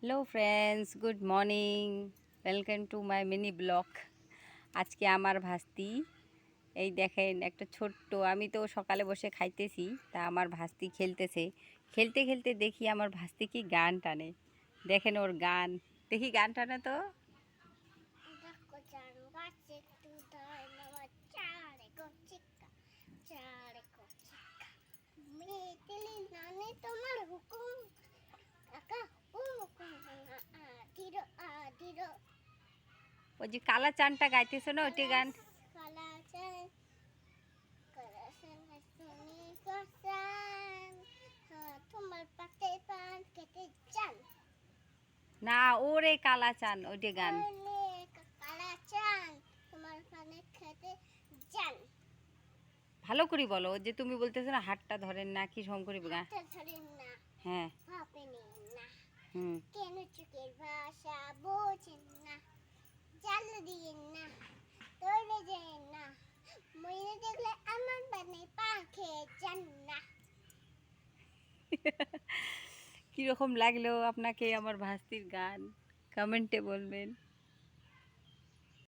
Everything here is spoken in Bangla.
Hello friends, good morning. Welcome to my mini blog. আজকে আমার ভাস্তি, এই দেখেন একটা ছোট্ট, আমি তো সকালে বসে খাইতেছি, তা আমার ভাস্তি খেলতেছে। খেলতে খেলতে দেখি আমার ভাস্তি কি গান টানে। দেখেন ওর গান, দেখি গান টানে তো। তোমার হুকুম কাকা ও ওই যে কালা চানটা গাইতেছে না, ওইটি গান। কালা চান করাসন হাসনি কসান তোমার পাতে পান কেটে চান না, ওরে কালা চান, ওইটি গান। কালা চান তোমার পানে খেতে চান। ভালো করে বলো, ওই যে তুমি বলতেছো না হাতটা ধরেন না, কি শঙ্করী গান। হাতটা ধরেন না, হ্যাঁ। ভাবে নিন না, হুম। কেন চোখের ভাষা বোঝেন না, জাল দিয়েন না, তোলে যেন না, মইনে দেখলে আমার বানে পা খেয়ে যান না। কীরকম লাগলো আপনাকে আমার ভাস্তির গান, কমেন্টে বলবেন।